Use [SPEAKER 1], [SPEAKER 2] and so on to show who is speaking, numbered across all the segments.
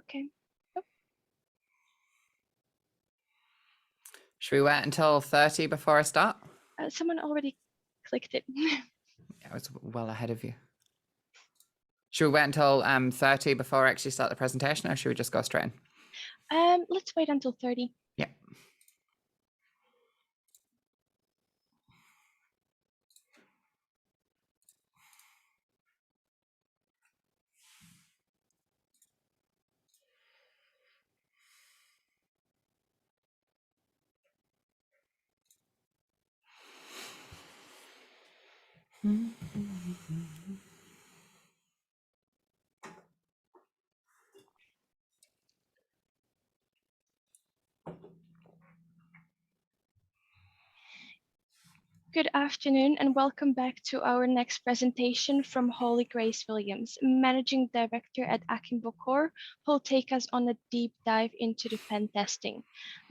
[SPEAKER 1] Okay. Oh,
[SPEAKER 2] Should we wait until 30 before I start?
[SPEAKER 1] someone already clicked it.
[SPEAKER 2] I was well ahead of you. Should we wait until 30 before I actually start the presentation, or should we just go straight in?
[SPEAKER 1] Let's wait until 30.
[SPEAKER 2] Yeah.
[SPEAKER 1] Good afternoon and welcome back to our next presentation from Holly Grace Williams, Managing Director at Akimbo Core, who will take us on a deep dive into the pen testing.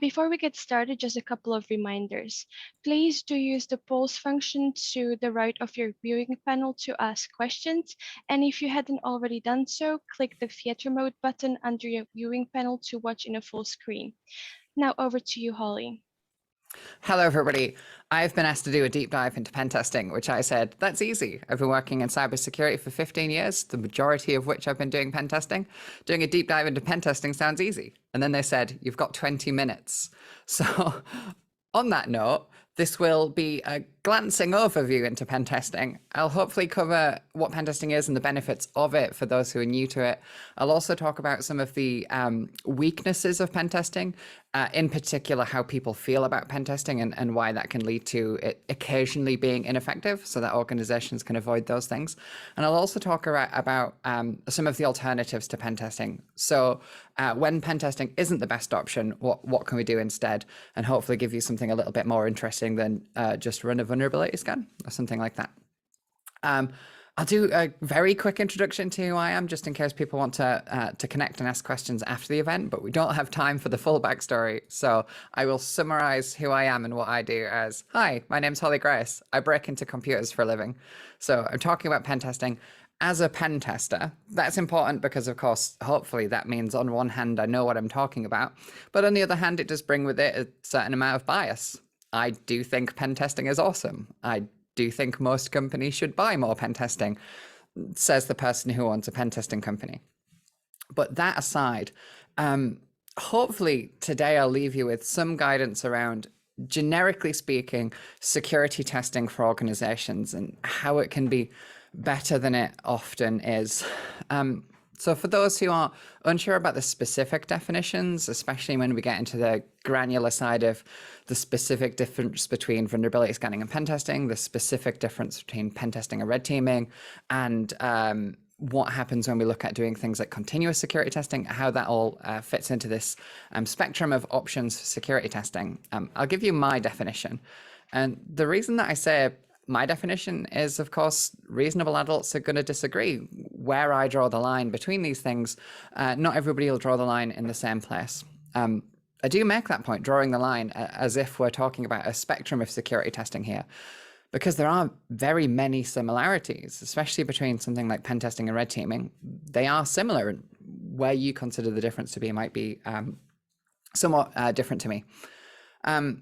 [SPEAKER 1] Before we get started, just a couple of reminders. Please do use the polls function to the right of your viewing panel to ask questions. And if you hadn't already done so, click the theater mode button under your viewing panel to watch in a full screen. Now over to you, Holly.
[SPEAKER 2] Hello, everybody. I've been asked to do a deep dive into pen testing, which I said, that's easy. I've been working in cybersecurity for 15 years, the majority of which I've been doing pen testing. Doing a deep dive into pen testing sounds easy. And then they said, you've got 20 minutes. So on that note, this will be a glancing overview into pen testing. I'll hopefully cover what pen testing is and the benefits of it for those who are new to it. I'll also talk about some of the weaknesses of pen testing, in particular how people feel about pen testing and why that can lead to it occasionally being ineffective so that organizations can avoid those things. And I'll also talk about some of the alternatives to pen testing. So when pen testing isn't the best option, what can we do instead? And hopefully give you something a little bit more interesting than just run a vulnerability scan or something like that. I'll do a very quick introduction to who I am, just in case people want to connect and ask questions after the event, but we don't have time for the full backstory. So I will summarize who I am and what I do as, hi, my name's Holly Grace. I break into computers for a living. So I'm talking about pen testing as a pen tester. That's important because, of course, hopefully that means on one hand, I know what I'm talking about, but on the other hand, it does bring with it a certain amount of bias. I do think pen testing is awesome. I do think most companies should buy more pen testing, says the person who owns a pen testing company. But that aside, hopefully today I'll leave you with some guidance around, generically speaking, security testing for organizations and how it can be better than it often is. So for those who are unsure about the specific definitions, especially when we get into the granular side of the specific difference between vulnerability scanning and pen testing, the specific difference between pen testing and red teaming, and what happens when we look at doing things like continuous security testing, how that all fits into this spectrum of options for security testing. I'll give you my definition. And the reason that I say my definition is, of course, reasonable adults are going to disagree where I draw the line between these things. Not everybody will draw the line in the same place. I do make that point, drawing the line as if we're talking about a spectrum of security testing here, because there are very many similarities, especially between something like pen testing and red teaming. They are similar, and where you consider the difference to be might be somewhat different to me.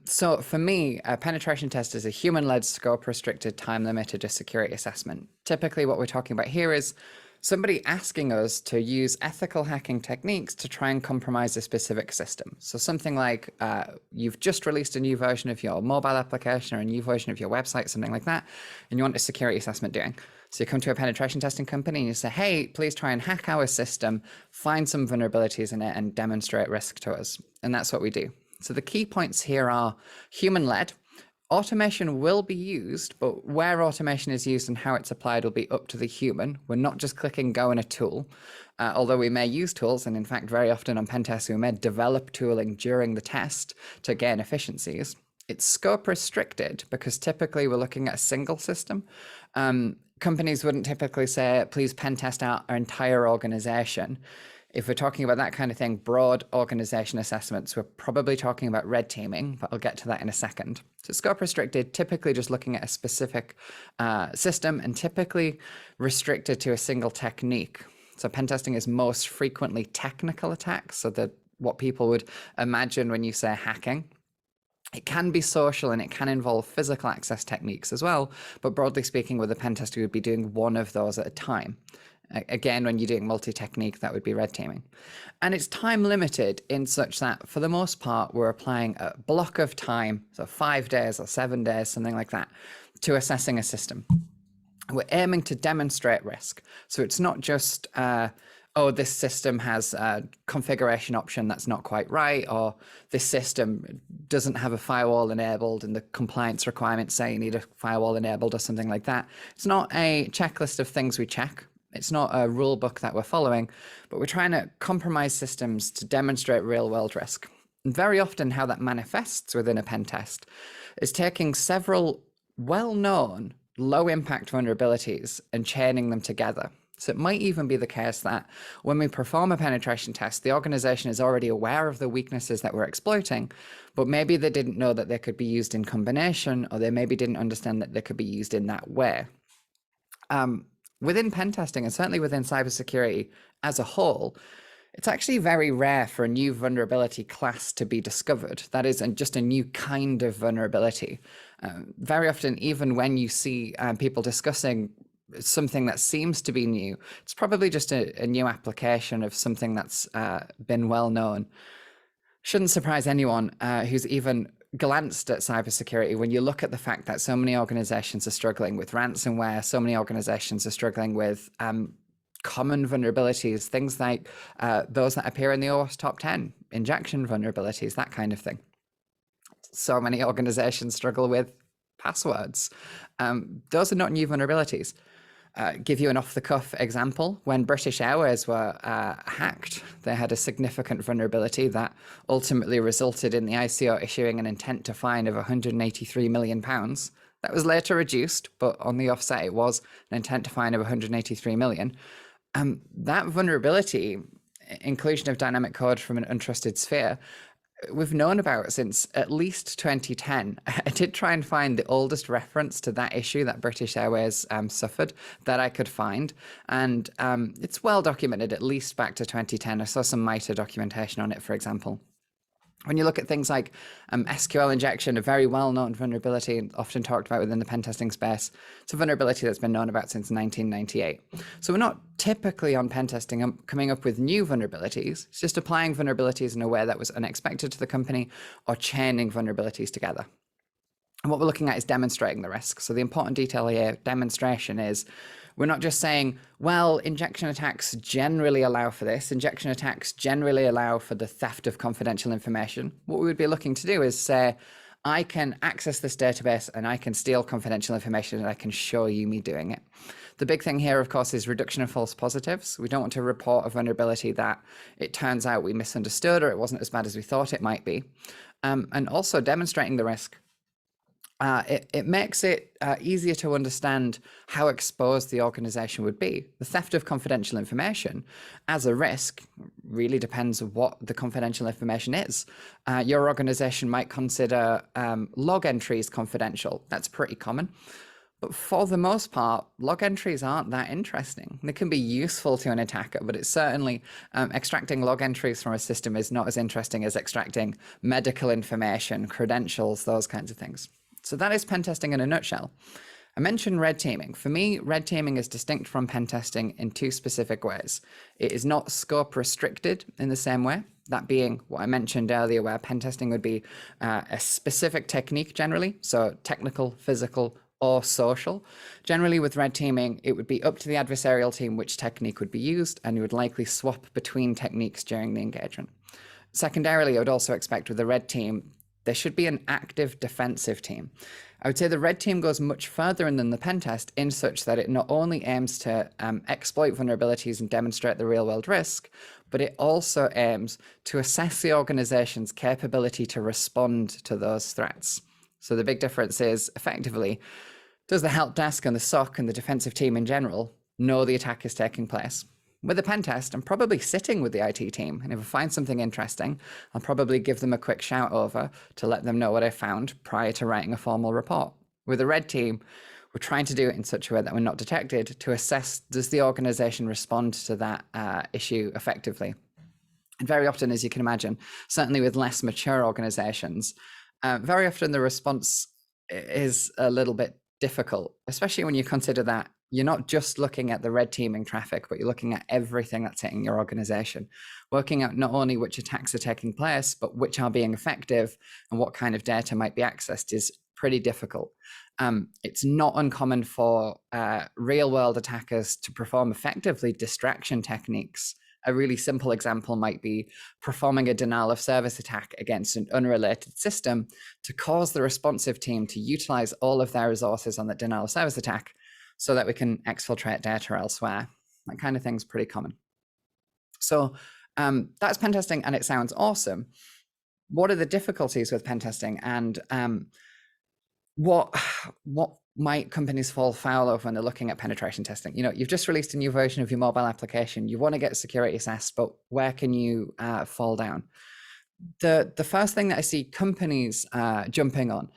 [SPEAKER 2] So for me, a penetration test is a human-led, scope-restricted, time-limited security assessment. Typically what we're talking about here is somebody asking us to use ethical hacking techniques to try and compromise a specific system. So something like you've just released a new version of your mobile application or a new version of your website, something like that, and you want a security assessment doing. So you come to a penetration testing company and you say, hey, please try and hack our system, find some vulnerabilities in it and demonstrate risk to us. And that's what we do. So the key points here are human-led. Automation will be used, but where automation is used and how it's applied will be up to the human. We're not just clicking go in a tool, although we may use tools. And in fact, very often on pen tests, we may develop tooling during the test to gain efficiencies. It's scope restricted because typically we're looking at a single system. Companies wouldn't typically say, please pen test out our entire organization. If we're talking about that kind of thing, broad organization assessments, we're probably talking about red teaming, but I'll get to that in a second. So scope restricted, typically just looking at a specific system and typically restricted to a single technique. So pen testing is most frequently technical attacks, so that what people would imagine when you say hacking. It can be social and it can involve physical access techniques as well, but broadly speaking, with a pen tester, you would be doing one of those at a time. Again, when you're doing multi-technique, that would be red teaming. And it's time limited in such that, for the most part, we're applying a block of time, so 5 days or 7 days, something like that, to assessing a system. We're aiming to demonstrate risk. So it's not just, oh, this system has a configuration option that's not quite right, or this system doesn't have a firewall enabled and the compliance requirements say you need a firewall enabled or something like that. It's not a checklist of things we check. It's not a rule book that we're following, but we're trying to compromise systems to demonstrate real world risk. And very often how that manifests within a pen test is taking several well-known low impact vulnerabilities and chaining them together. So it might even be the case that when we perform a penetration test, the organization is already aware of the weaknesses that we're exploiting, but maybe they didn't know that they could be used in combination, or they maybe didn't understand that they could be used in that way. Within pen testing, and certainly within cybersecurity as a whole, it's actually very rare for a new vulnerability class to be discovered. That is, just a new kind of vulnerability. Very often, even when you see people discussing something that seems to be new, it's probably just a new application of something that's been well known. Shouldn't surprise anyone who's even glanced at cybersecurity when you look at the fact that so many organizations are struggling with ransomware, so many organizations are struggling with common vulnerabilities, things like those that appear in the OWASP top 10, injection vulnerabilities, that kind of thing. So many organizations struggle with passwords. Those are not new vulnerabilities. Give you an off-the-cuff example. When British Airways were hacked, they had a significant vulnerability that ultimately resulted in the ICO issuing an intent to fine of £183 million. That was later reduced, but on the offset, it was an intent to fine of 183 million. That vulnerability, inclusion of dynamic code from an untrusted sphere, we've known about since at least 2010. I did try and find the oldest reference to that issue that British Airways suffered that I could find. And it's well documented, at least back to 2010. I saw some MITRE documentation on it, for example. When you look at things like SQL injection, a very well-known vulnerability and often talked about within the pen testing space, it's a vulnerability that's been known about since 1998. So we're not typically on pen testing coming up with new vulnerabilities. It's just applying vulnerabilities in a way that was unexpected to the company or chaining vulnerabilities together. And what we're looking at is demonstrating the risk. So the important detail here, demonstration, is we're not just saying, well, injection attacks generally allow for this. Injection attacks generally allow for the theft of confidential information. What we would be looking to do is say, I can access this database and I can steal confidential information and I can show you me doing it. The big thing here, of course, is reduction of false positives. We don't want to report a vulnerability that it turns out we misunderstood or it wasn't as bad as we thought it might be. And also demonstrating the risk. It makes it easier to understand how exposed the organization would be. The theft of confidential information as a risk really depends on what the confidential information is. Your organization might consider log entries confidential. That's pretty common. But for the most part, log entries aren't that interesting. They can be useful to an attacker, but it's certainly extracting log entries from a system is not as interesting as extracting medical information, credentials, those kinds of things. So that is pen testing in a nutshell. I mentioned red teaming. For me, red teaming is distinct from pen testing in two specific ways. It is not scope restricted in the same way, that being what I mentioned earlier, where pen testing would be a specific technique generally, so technical, physical, or social. Generally with red teaming, it would be up to the adversarial team which technique would be used, and you would likely swap between techniques during the engagement. Secondarily, I would also expect with the red team, there should be an active defensive team. I would say the red team goes much further than the pen test in such that it not only aims to exploit vulnerabilities and demonstrate the real world risk, but it also aims to assess the organization's capability to respond to those threats. So the big difference is effectively, does the help desk and the SOC and the defensive team in general know the attack is taking place? With a pen test, I'm probably sitting with the IT team, and if I find something interesting, I'll probably give them a quick shout over to let them know what I found prior to writing a formal report. With a red team, we're trying to do it in such a way that we're not detected to assess, does the organization respond to that issue effectively? And very often, as you can imagine, certainly with less mature organizations, very often the response is a little bit difficult, especially when you consider that you're not just looking at the red teaming traffic, but you're looking at everything that's hitting your organization, working out not only which attacks are taking place, but which are being effective and what kind of data might be accessed is pretty difficult. It's not uncommon for real world attackers to perform effectively distraction techniques. A really simple example might be performing a denial of service attack against an unrelated system to cause the responsive team to utilize all of their resources on that denial of service attack so that we can exfiltrate data elsewhere. That kind of thing's pretty common. So that's pen testing, and it sounds awesome. What are the difficulties with pen testing, and what might companies fall foul of when they're looking at penetration testing? You've just released a new version of your mobile application. You want to get security assessed, but where can you fall down? The first thing that I see companies jumping on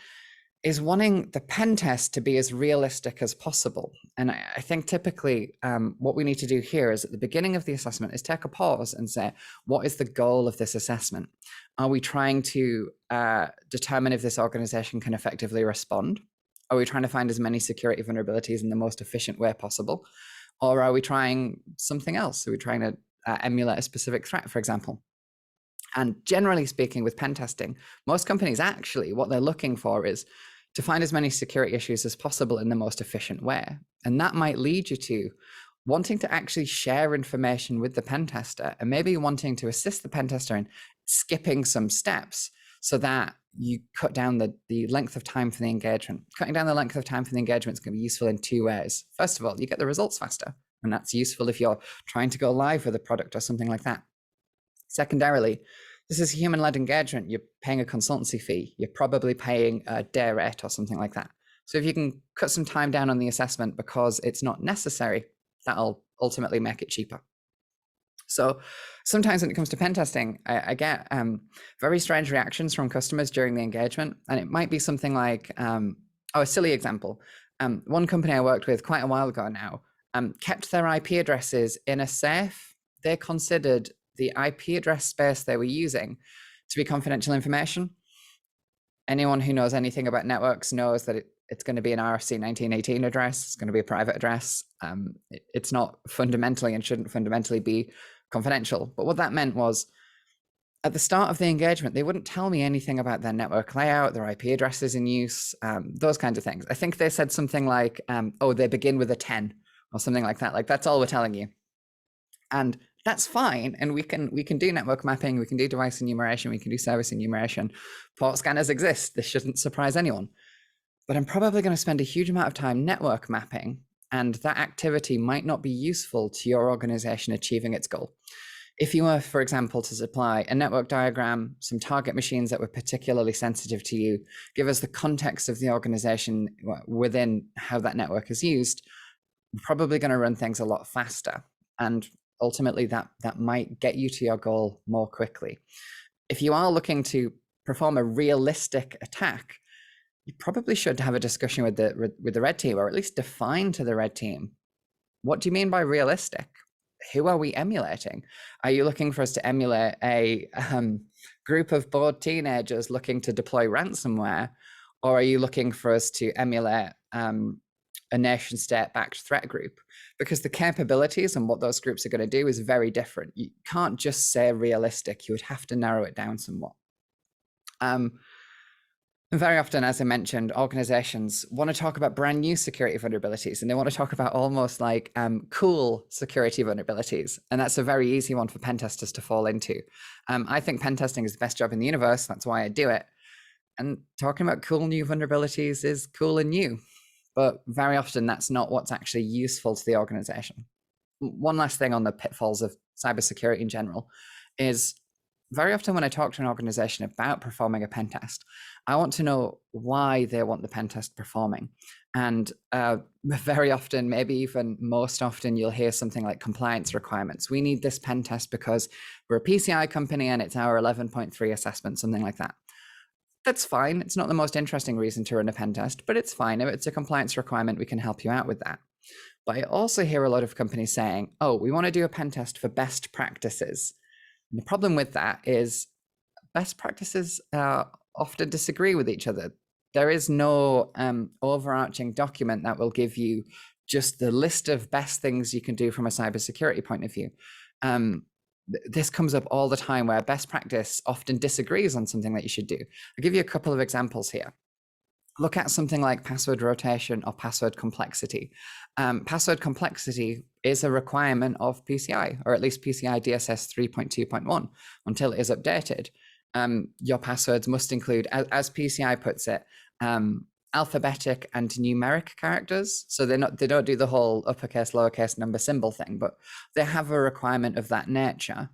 [SPEAKER 2] is wanting the pen test to be as realistic as possible. And I think typically what we need to do here is at the beginning of the assessment is take a pause and say, what is the goal of this assessment? Are we trying to determine if this organization can effectively respond? Are we trying to find as many security vulnerabilities in the most efficient way possible? Or are we trying something else? Are we trying to emulate a specific threat, for example? And generally speaking, with pen testing, most companies actually, what they're looking for is to find as many security issues as possible in the most efficient way. And that might lead you to wanting to actually share information with the pen tester, and maybe wanting to assist the pen tester in skipping some steps so that you cut down the length of time for the engagement. Cutting down the length of time for the engagement is going to be useful in two ways. First of all, you get the results faster, and that's useful if you're trying to go live with a product or something like that. Secondarily, this is a human-led engagement. You're paying a consultancy fee. You're probably paying a day rate or something like that. So if you can cut some time down on the assessment because it's not necessary, that'll ultimately make it cheaper. So sometimes when it comes to pen testing, I get very strange reactions from customers during the engagement. And it might be something like, a silly example. One company I worked with quite a while ago now kept their IP addresses in a safe. They considered the IP address space they were using to be confidential information. Anyone who knows anything about networks knows that it's going to be an RFC 1918 address. It's going to be a private address. It's not fundamentally and shouldn't fundamentally be confidential. But what that meant was at the start of the engagement, they wouldn't tell me anything about their network layout, their IP addresses in use, those kinds of things. I think they said something like, oh, they begin with a 10 or something like that. Like, that's all we're telling you. And that's fine. And we can do network mapping, we can do device enumeration, we can do service enumeration. Port scanners exist. This shouldn't surprise anyone. But I'm probably going to spend a huge amount of time network mapping, and that activity might not be useful to your organization achieving its goal. If you were, for example, to supply a network diagram, some target machines that were particularly sensitive to you, give us the context of the organization within how that network is used, we're probably going to run things a lot faster. And ultimately, that might get you to your goal more quickly. If you are looking to perform a realistic attack, you probably should have a discussion with the red team, or at least define to the red team, what do you mean by realistic? Who are we emulating? Are you looking for us to emulate a group of bored teenagers looking to deploy ransomware? Or are you looking for us to emulate a nation state backed threat group? Because the capabilities and what those groups are going to do is very different. You can't just say realistic, you would have to narrow it down somewhat. Very often, as I mentioned, organizations want to talk about brand new security vulnerabilities, and they want to talk about almost like cool security vulnerabilities. And that's a very easy one for pen testers to fall into. I think pen testing is the best job in the universe. That's why I do it. And talking about cool new vulnerabilities is cool and new. But very often, that's not what's actually useful to the organization. One last thing on the pitfalls of cybersecurity in general is very often when I talk to an organization about performing a pen test, I want to know why they want the pen test performing. And very often, maybe even most often, you'll hear something like compliance requirements. We need this pen test because we're a PCI company and it's our 11.3 assessment, something like that. That's fine. It's not the most interesting reason to run a pen test, but it's fine. If it's a compliance requirement, we can help you out with that. But I also hear a lot of companies saying, oh, we want to do a pen test for best practices. And the problem with that is best practices often disagree with each other. There is no overarching document that will give you just the list of best things you can do from a cybersecurity point of view. This comes up all the time where best practice often disagrees on something that you should do. I'll give you a couple of examples here. Look at something like password rotation or password complexity. Password complexity is a requirement of PCI, or at least PCI DSS 3.2.1 until it is updated. Your passwords must include, as PCI puts it, alphabetic and numeric characters. So they don't do the whole uppercase, lowercase, number, symbol thing, but they have a requirement of that nature.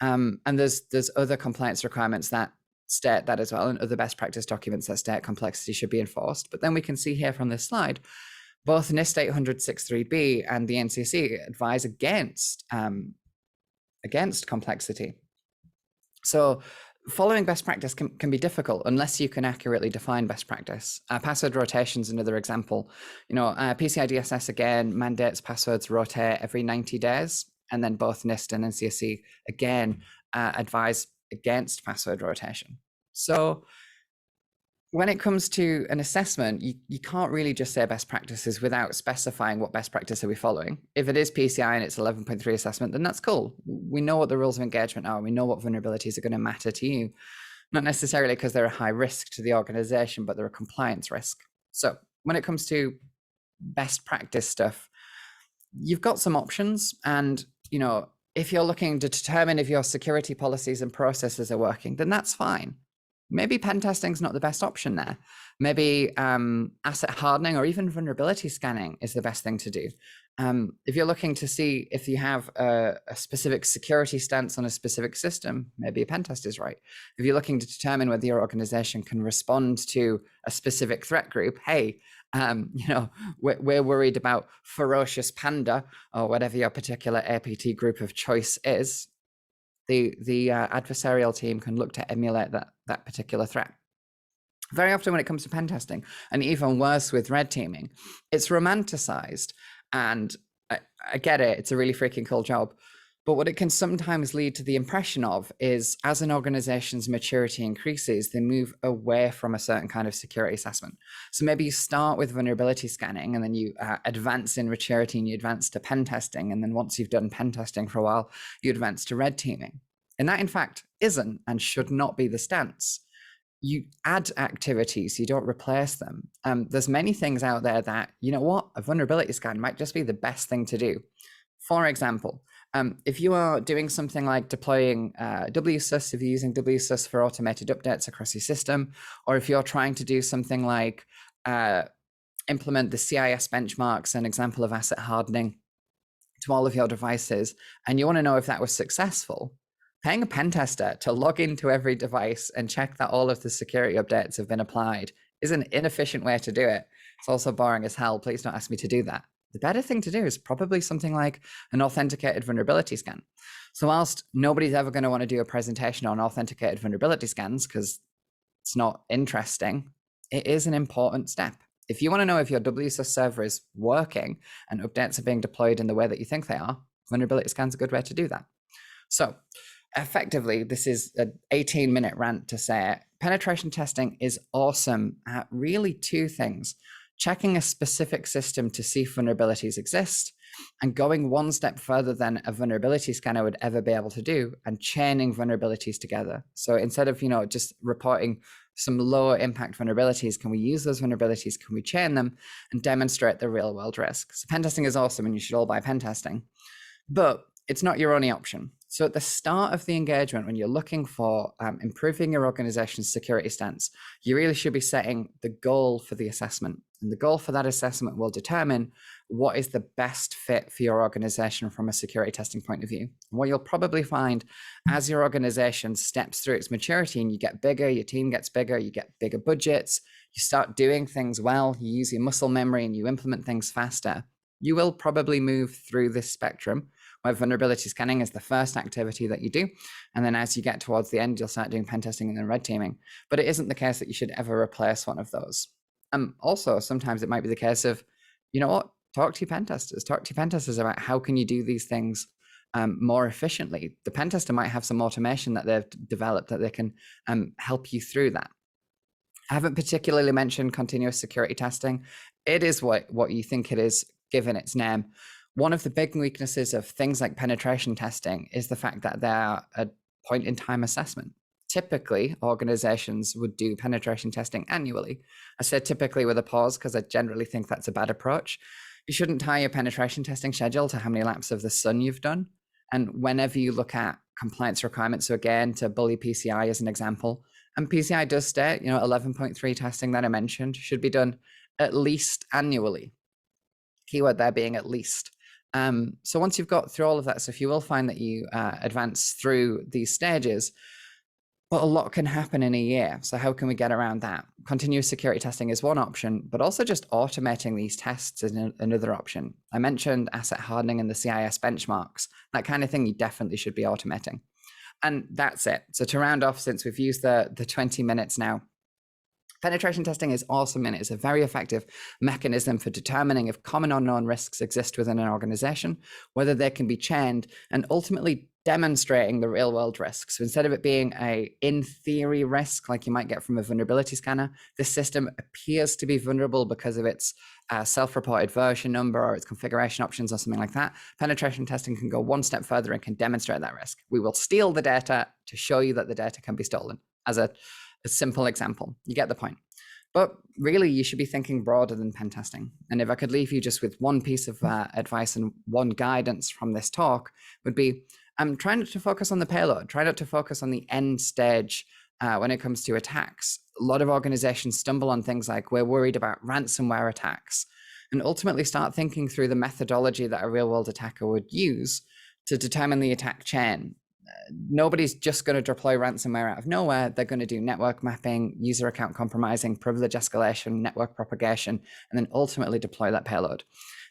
[SPEAKER 2] And there's other compliance requirements that state that as well, and other best practice documents that state complexity should be enforced. But then we can see here from this slide, both NIST 800-63B and the NCC advise against complexity. So following best practice can be difficult unless you can accurately define best practice. Password rotation is another example. PCI DSS again mandates passwords rotate every 90 days, and then both NIST and NCSC again advise against password rotation. So when it comes to an assessment, you can't really just say best practices without specifying what best practice are we following. If it is PCI and it's 11.3 assessment, then that's cool. We know what the rules of engagement are. We know what vulnerabilities are going to matter to you, not necessarily because they're a high risk to the organization, but they're a compliance risk. So when it comes to best practice stuff, you've got some options. And, if you're looking to determine if your security policies and processes are working, then that's fine. Maybe pen testing is not the best option there. Maybe asset hardening or even vulnerability scanning is the best thing to do. If you're looking to see if you have a specific security stance on a specific system, maybe a pen test is right. If you're looking to determine whether your organization can respond to a specific threat group, hey, we're worried about ferocious panda or whatever your particular APT group of choice is, the adversarial team can look to emulate that particular threat. Very often when it comes to pen testing, and even worse with red teaming, it's romanticized. And I get it, it's a really freaking cool job. But what it can sometimes lead to the impression of is, as an organization's maturity increases, they move away from a certain kind of security assessment. So maybe you start with vulnerability scanning, and then you advance in maturity and you advance to pen testing. And then once you've done pen testing for a while, you advance to red teaming. And that, in fact, isn't and should not be the stance. You add activities, you don't replace them. There's many things out there that, a vulnerability scan might just be the best thing to do. For example, if you are doing something like deploying WSUS, if you're using WSUS for automated updates across your system, or if you're trying to do something like implement the CIS benchmarks, an example of asset hardening to all of your devices, and you want to know if that was successful, paying a pen tester to log into every device and check that all of the security updates have been applied is an inefficient way to do it. It's also boring as hell. Please don't ask me to do that. The better thing to do is probably something like an authenticated vulnerability scan. So whilst nobody's ever going to want to do a presentation on authenticated vulnerability scans because it's not interesting, it is an important step. If you want to know if your WSUS server is working and updates are being deployed in the way that you think they are, vulnerability scans are a good way to do that. So effectively, this is an 18-minute rant to say penetration testing is awesome at really two things: checking a specific system to see if vulnerabilities exist, and going one step further than a vulnerability scanner would ever be able to do, and chaining vulnerabilities together. So instead of, just reporting some low impact vulnerabilities, can we use those vulnerabilities? Can we chain them and demonstrate the real world risk? So pen testing is awesome and you should all buy pen testing, but it's not your only option. So at the start of the engagement, when you're looking for improving your organization's security stance, you really should be setting the goal for the assessment. And the goal for that assessment will determine what is the best fit for your organization from a security testing point of view. And what you'll probably find as your organization steps through its maturity and you get bigger, your team gets bigger, you get bigger budgets, you start doing things well, you use your muscle memory and you implement things faster, you will probably move through this spectrum where vulnerability scanning is the first activity that you do. And then as you get towards the end, you'll start doing pen testing and then red teaming. But it isn't the case that you should ever replace one of those. Also, sometimes it might be the case of, you know what, talk to your pen testers. Talk to your pen testers about how can you do these things more efficiently. The pen tester might have some automation that they've developed that they can help you through that. I haven't particularly mentioned continuous security testing. It is what you think it is, given its name. One of the big weaknesses of things like penetration testing is the fact that they're a point-in-time assessment. Typically, organizations would do penetration testing annually. I said typically with a pause because I generally think that's a bad approach. You shouldn't tie your penetration testing schedule to how many laps of the sun you've done. And whenever you look at compliance requirements, so again, to bully PCI as an example, and PCI does state, 11.3 testing that I mentioned should be done at least annually. Keyword there being at least. So once you've got through all of that stuff, you will find that you advance through these stages, but a lot can happen in a year. So how can we get around that? Continuous security testing is one option, but also just automating these tests is another option. I mentioned asset hardening and the CIS benchmarks. That kind of thing you definitely should be automating. And that's it. So to round off, since we've used the 20 minutes now, penetration testing is awesome and it's a very effective mechanism for determining if common unknown risks exist within an organization, whether they can be chained, and ultimately demonstrating the real world risks. So instead of it being a in theory risk like you might get from a vulnerability scanner, this system appears to be vulnerable because of its self-reported version number or its configuration options or something like that. Penetration testing can go one step further and can demonstrate that risk. We will steal the data to show you that the data can be stolen, as a simple example. You get the point. But really, you should be thinking broader than pen testing. And if I could leave you just with one piece of advice and one guidance from this talk, would be try not to focus on the payload. Try not to focus on the end stage when it comes to attacks. A lot of organizations stumble on things like, we're worried about ransomware attacks, and ultimately start thinking through the methodology that a real world attacker would use to determine the attack chain. Nobody's just going to deploy ransomware out of nowhere. They're going to do network mapping, user account compromising, privilege escalation, network propagation, and then ultimately deploy that payload.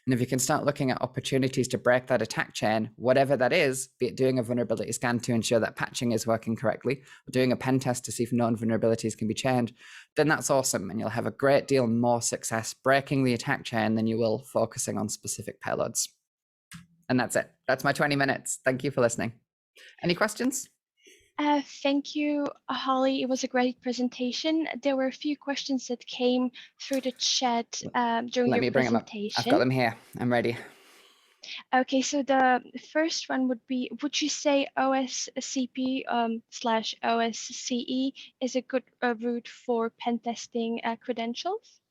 [SPEAKER 2] And if you can start looking at opportunities to break that attack chain, whatever that is, be it doing a vulnerability scan to ensure that patching is working correctly, or doing a pen test to see if known vulnerabilities can be chained, then that's awesome. And you'll have a great deal more success breaking the attack chain than you will focusing on specific payloads. And that's it. That's my 20 minutes. Thank you for listening. Any questions?
[SPEAKER 1] Thank you, Holly. It was a great presentation. There were a few questions that came through the chat during
[SPEAKER 2] Let me
[SPEAKER 1] your
[SPEAKER 2] bring them up.
[SPEAKER 1] presentation.
[SPEAKER 2] I've got them here. I'm ready.
[SPEAKER 1] Okay, so the first one would be, would you say OSCP slash OSCE is a good route for pen testing credentials?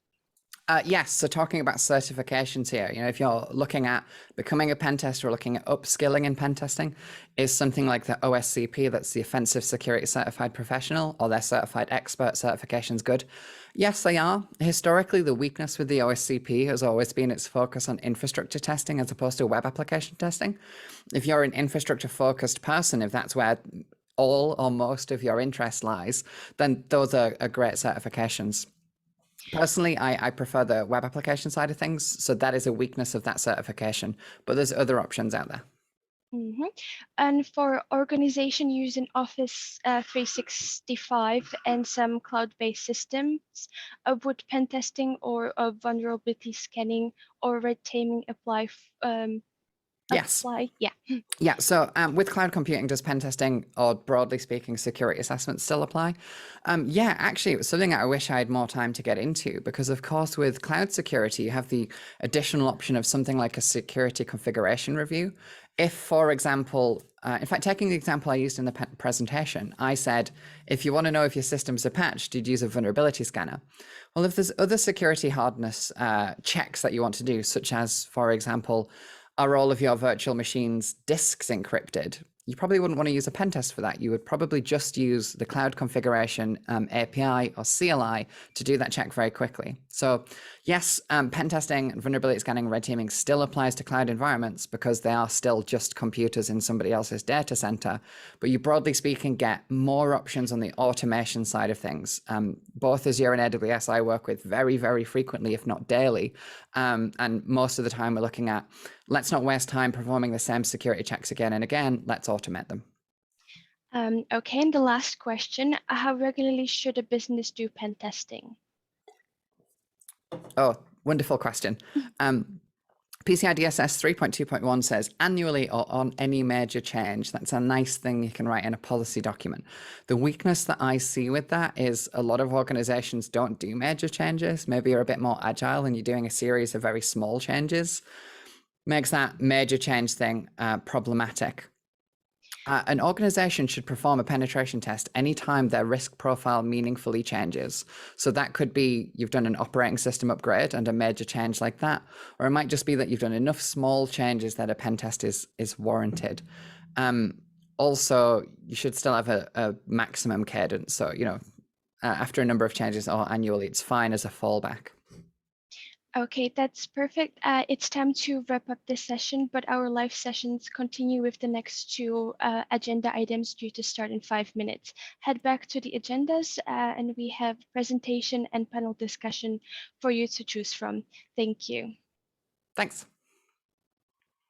[SPEAKER 2] Yes, so talking about certifications here, if you're looking at becoming a pen tester or looking at upskilling in pen testing, is something like the OSCP, that's the Offensive Security Certified Professional, or their Certified Expert certifications good? Yes, they are. Historically, the weakness with the OSCP has always been its focus on infrastructure testing as opposed to web application testing. If you're an infrastructure focused person, if that's where all or most of your interest lies, then those are great certifications. Personally, I prefer the web application side of things, so that is a weakness of that certification, but there's other options out there.
[SPEAKER 1] Mm-hmm. And for organization using Office 365 and some cloud-based systems, would pen testing or vulnerability scanning or red teaming apply?
[SPEAKER 2] Yes.
[SPEAKER 1] Yeah.
[SPEAKER 2] Yeah. So with cloud computing, does pen testing or broadly speaking, security assessments still apply? Yeah, actually, it was something that I wish I had more time to get into because, of course, with cloud security, you have the additional option of something like a security configuration review. If, for example, in fact, taking the example I used in the presentation, I said, if you want to know if your systems are patched, you'd use a vulnerability scanner. Well, if there's other security hardness checks that you want to do, such as, for example, are all of your virtual machines' disks encrypted? You probably wouldn't want to use a pen test for that. You would probably just use the cloud configuration API or CLI to do that check very quickly. So yes, pen testing and vulnerability scanning, red teaming still applies to cloud environments because they are still just computers in somebody else's data center. But you, broadly speaking, get more options on the automation side of things. Both Azure and AWS I work with very, very frequently, if not daily. And most of the time we're looking at Let's not waste time performing the same security checks again and again. Let's automate them.
[SPEAKER 1] Okay, and the last question, how regularly should a business do pen testing?
[SPEAKER 2] Oh, wonderful question. PCI DSS 3.2.1 says annually or on any major change. That's a nice thing you can write in a policy document. The weakness that I see with that is a lot of organizations don't do major changes. Maybe you're a bit more agile and you're doing a series of very small changes. Makes that major change thing problematic. An organization should perform a penetration test anytime their risk profile meaningfully changes. So that could be you've done an operating system upgrade and a major change like that, or it might just be that you've done enough small changes that a pen test is warranted. Also, you should still have a maximum cadence. So, after a number of changes or annually, it's fine as a fallback.
[SPEAKER 1] Okay, that's perfect. It's time to wrap up this session, but our live sessions continue with the next two agenda items due to start in 5 minutes. Head back to the agendas and we have presentation and panel discussion for you to choose from. Thank you.
[SPEAKER 2] Thanks.